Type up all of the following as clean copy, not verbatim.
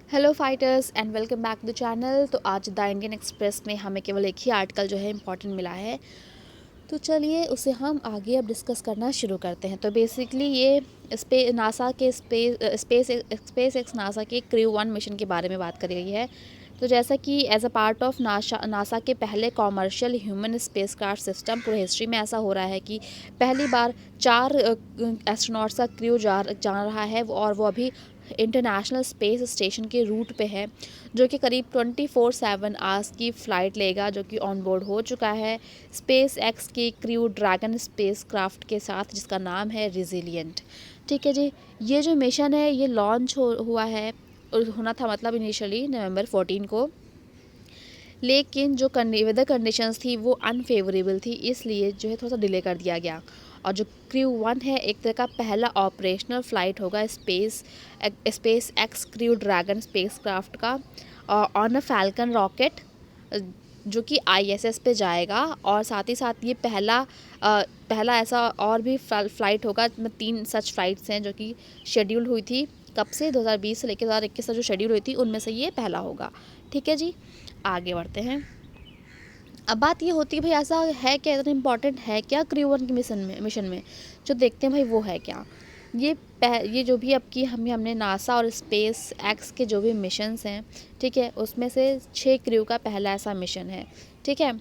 Hello fighters and welcome back to the channel. तो आज the Indian express में हमें केवल एक ही आर्टिकल जो है इम्पॉर्टेंट मिला है, तो चलिए उसे हम आगे अब डिस्कस करना शुरू करते हैं। तो बेसिकली ये नासा के स्पेस एक्स नासा के क्रू 1 मिशन के बारे में बात करी गई है। तो जैसा कि as a part of NASA के पहले कॉमर्शियल ह्यूमन स्पेसक्राफ्ट सिस्टम, पूरे हिस्ट्री में ऐसा हो रहा है कि पहली बार 4 एस्ट्रोनॉट्स का क्रू जा रहा है और वो अभी इंटरनेशनल स्पेस स्टेशन के रूट पे है, जो कि करीब 24/7 आवर्स की फ़्लाइट लेगा, जो कि ऑन बोर्ड हो चुका है स्पेस एक्स के क्रू ड्रैगन स्पेस क्राफ्ट के साथ, जिसका नाम है रिजिलियंट। ठीक है जी। ये जो मिशन है ये लॉन्च हुआ है और होना था मतलब इनिशियली नवंबर 14 को, लेकिन जो वेदर कंडीशंस थी वो अनफेवरेबल थी, इसलिए जो है थोड़ा सा डिले कर दिया गया। और जो क्रू 1 है एक तरह का पहला ऑपरेशनल फ़्लाइट होगा space x crew dragon space craft का ऑन अ फैल्कन रॉकेट, जो कि आईएसएस पे जाएगा। और साथ ही साथ ये पहला ऐसा और भी फ़्लाइट होगा, 3 सच फ्लाइट्स हैं जो कि शेड्यूल हुई थी कब से 2020 से लेकर 2021 तक जो शेड्यूल हुई थी, उनमें से ये पहला होगा। ठीक है जी, आगे बढ़ते हैं। अब बात ये होती है भाई ऐसा है क्या, इतना इम्पोर्टेंट है क्या क्रू 1 के मिशन में जो देखते हैं भाई वो है क्या। ये जो भी अब की हमने नासा और स्पेस एक्स के जो भी मिशंस हैं, ठीक है, उसमें से 6 क्रू का पहला ऐसा मिशन है, ठीक है,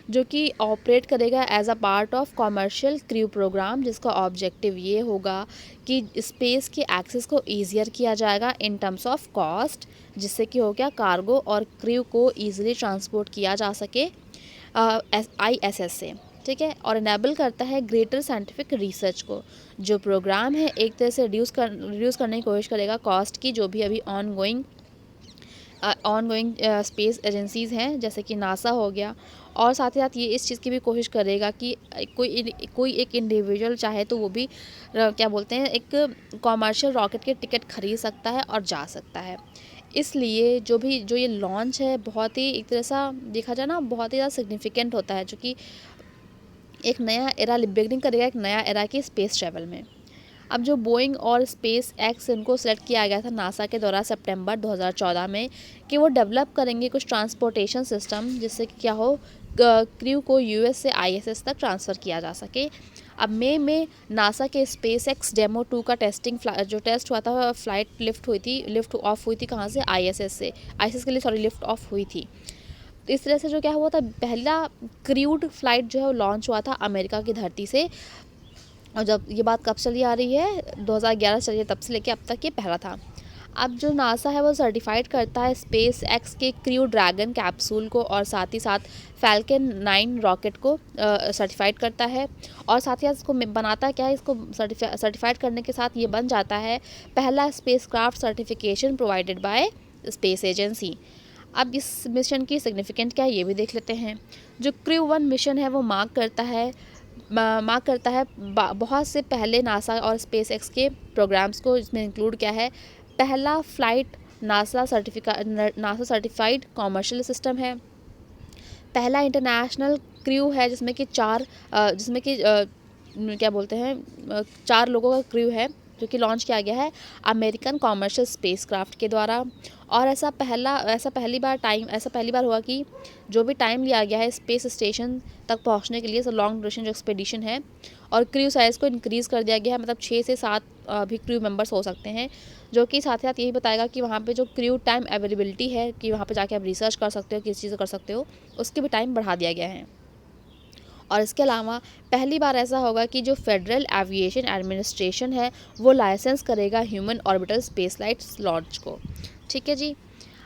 जो कि ऑपरेट करेगा as a part of commercial crew program, जिसका ऑब्जेक्टिव ये होगा कि स्पेस के एक्सेस को ईजियर किया जाएगा इन टर्म्स ऑफ कॉस्ट, जिससे कि हो गया कार्गो और क्रू को ईजिली ट्रांसपोर्ट किया जा सके ISS से। ठीक है, और इनेबल करता है ग्रेटर साइंटिफिक रिसर्च को। जो प्रोग्राम है एक तरह से रिड्यूस करने की कोशिश करेगा कॉस्ट की, जो भी अभी ऑनगोइंग स्पेस एजेंसीज़ हैं जैसे कि नासा हो गया। और साथ ही साथ ये इस चीज़ की भी कोशिश करेगा कि कोई एक इंडिविजुअल चाहे तो वो भी क्या बोलते हैं, एक कॉमर्शियल रॉकेट के टिकट खरीद सकता है और जा सकता है। इसलिए जो ये लॉन्च है बहुत ही एक तरह सा देखा जाए ना, बहुत ही ज़्यादा सिग्निफिकेंट होता है, जो कि एक नया एरा बिगनिंग करेगा, एक नया एरा की स्पेस ट्रैवल में। अब जो बोइंग और स्पेस एक्स इनको सेलेक्ट किया गया था नासा के द्वारा सितंबर 2014 में, कि वो डेवलप करेंगे कुछ ट्रांसपोर्टेशन सिस्टम, जिससे कि क्या हो क्रू को यूएस से आईएसएस तक ट्रांसफ़र किया जा सके। अब मई में नासा के स्पेस एक्स डेमो 2 का जो टेस्ट हुआ था, फ्लाइट लिफ्ट ऑफ हुई थी कहाँ से, आईएसएस से, आईएसएस के लिए सॉरी लिफ्ट ऑफ हुई थी। तो इस तरह से जो क्या हुआ था, पहला क्रूड फ्लाइट जो है वो लॉन्च हुआ था अमेरिका की धरती से। और जब ये बात कब चली आ रही है, 2011 चली है, तब से लेके अब तक ये पहला था। अब जो नासा है वो सर्टिफाइड करता है स्पेस एक्स के क्रू ड्रैगन कैप्सूल को, और साथ ही साथ फैल्कन 9 रॉकेट को सर्टिफाइड करता है। और साथ ही साथ इसको बनाता क्या है, इसको सर्टिफाइड करने के साथ ये बन जाता है पहला spacecraft certification provided by space agency. अब इस मिशन की सिग्निफिकेंट क्या है ये भी देख लेते हैं। जो क्रू 1 मिशन है वो मार्क करता है बहुत से पहले नासा और स्पेस एक्स के प्रोग्राम्स को, इसमें इंक्लूड क्या है, पहला flight NASA certified commercial system है, पहला इंटरनेशनल क्रू है जिसमें कि क्या बोलते हैं 4 लोगों का क्रू है, जो कि लॉन्च किया गया है अमेरिकन कॉमर्शियल स्पेसक्राफ्ट के द्वारा। और ऐसा पहली बार हुआ कि जो भी टाइम लिया गया है स्पेस स्टेशन तक पहुंचने के लिए, लॉन्ग ड्यूरेशन जो एक्सपेडिशन है, और क्रू साइज़ को इंक्रीज़ कर दिया गया है, मतलब 6 से 7 भी क्रू मेंबर्स हो सकते हैं, जो कि साथ ही साथ यही बताएगा कि वहाँ पे जो क्रू टाइम अवेलेबिलिटी है, कि वहाँ पे जाके आप रिसर्च कर सकते हो, किस चीज़ कर सकते हो, उसकी भी टाइम बढ़ा दिया गया है। और इसके अलावा पहली बार ऐसा होगा कि जो फेडरल एविएशन एडमिनिस्ट्रेशन है वो लाइसेंस करेगा ह्यूमन ऑर्बिटल स्पेसफ्लाइट लॉन्च को। ठीक है जी।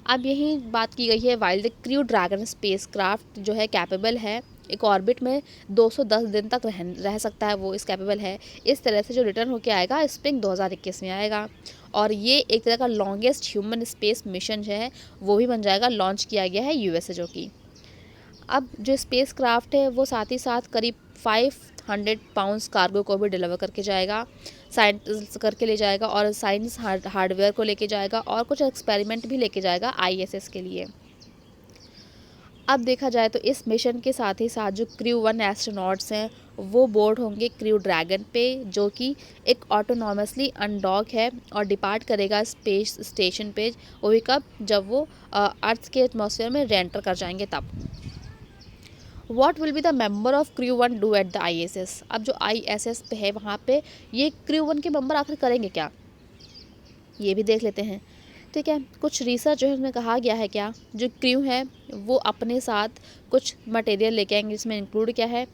अब यही बात की गई है, while the crew dragon spacecraft जो है कैपेबल है एक ऑर्बिट में 210 दिन तक रह सकता है, वो इस कैपेबल है। इस तरह से जो रिटर्न होकर आएगा स्प्रिंग 2021 में आएगा, और ये एक तरह का लॉन्गेस्ट ह्यूमन स्पेस मिशन जो है वो भी बन जाएगा। लॉन्च किया गया है यूएस जो कि। अब जो स्पेस क्राफ्ट है वो साथ ही साथ करीब 500 पाउंड्स कार्गो को भी डिलीवर करके जाएगा, साइंस करके ले जाएगा, और साइंस हार्डवेयर को लेके जाएगा, और कुछ एक्सपेरिमेंट भी लेके जाएगा आईएसएस के लिए। अब देखा जाए तो इस मिशन के साथ ही साथ जो क्रू 1 एस्ट्रोनॉट्स हैं वो बोर्ड होंगे क्रू ड्रैगन पे, जो कि एक ऑटोनॉमसली अनडॉक है और डिपार्ट करेगा स्पेस स्टेशन पे। वो भी कब? जब वो अर्थ के एटमॉस्फेयर में रेंटर कर जाएंगे तब। What will be the member of crew 1 do at the ISS? अब जो ISS पे है वहाँ पे ये क्रू 1 के मेंबर आखिर करेंगे क्या, ये भी देख लेते हैं। ठीक है, कुछ रिसर्च जो है उसमें कहा गया है क्या, जो क्रू है वो अपने साथ कुछ मटेरियल लेके आएंगे, जिसमें इंक्लूड क्या है,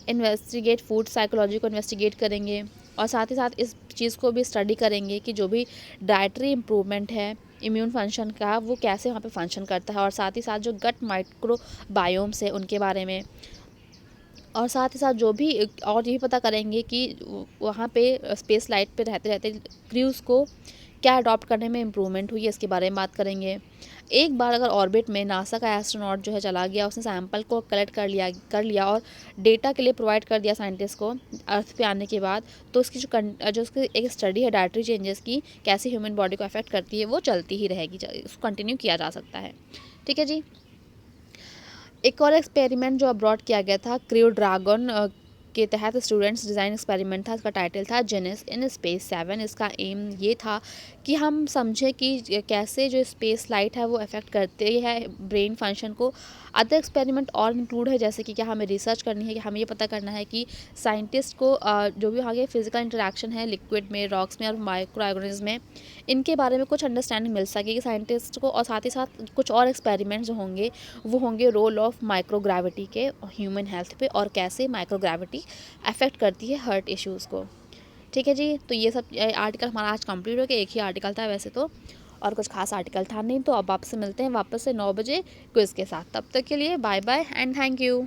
इन्वेस्टिगेट फूड साइकोलॉजी को इन्वेस्टिगेट करेंगे, और साथ ही साथ इस चीज़ को भी स्टडी करेंगे कि जो भी डाइटरी इम्प्रूवमेंट है इम्यून फंक्शन का वो कैसे वहाँ पे फंक्शन करता है, और साथ ही साथ जो गट माइक्रो बायोम्स है उनके बारे में, और साथ ही साथ जो भी और ये पता करेंगे कि वहाँ पे स्पेस लाइट पे रहते रहते क्रूज़ को क्या अडॉप्ट करने में इम्प्रूवमेंट हुई है, इसके बारे में बात करेंगे। एक बार अगर ऑर्बिट में नासा का एस्ट्रोनॉट जो है चला गया, उसने सैंपल को कलेक्ट कर लिया और डेटा के लिए प्रोवाइड कर दिया साइंटिस्ट को अर्थ पे आने के बाद, तो उसकी जो उसकी एक स्टडी है डाइटरी चेंजेस की कैसे ह्यूमन बॉडी को अफेक्ट करती है वो चलती ही रहेगी, उसको कंटिन्यू किया जा सकता है। ठीक है जी। एक और एक्सपेरिमेंट जो अब्रॉड किया गया था क्रू ड्रैगन के तहत स्टूडेंट्स डिज़ाइन एक्सपेरिमेंट था, इसका टाइटल था जेनिस इन स्पेस 7। इसका एम ये था कि हम समझें कि कैसे जो स्पेस लाइट है वो अफेक्ट करती है ब्रेन फंक्शन को। अदर एक्सपेरिमेंट और इंक्लूड है, जैसे कि क्या हमें रिसर्च करनी है कि हमें ये पता करना है कि साइंटिस्ट को जो भी आगे फिजिकल इंटरेक्शन है लिक्विड में, रॉक्स में और माइक्रो ऑर्गेनिज्म में, इनके बारे में कुछ अंडरस्टैंडिंग मिल सकेगी साइंटिस्ट को। और साथ ही साथ कुछ और एक्सपेरिमेंट्स जो होंगे वो होंगे रोल ऑफ माइक्रोग्रेविटी के ह्यूमन हेल्थ पे, और कैसे माइक्रोग्रेविटी अफेक्ट करती है हार्ट इश्यूज़ को। ठीक है जी, तो ये सब आर्टिकल हमारा आज कंप्लीट हो गया। एक ही आर्टिकल था वैसे तो, और कुछ खास आर्टिकल था नहीं। तो अब आपसे मिलते हैं वापस से 9 बजे क्विज़ के साथ। तब तक के लिए bye bye and thank you.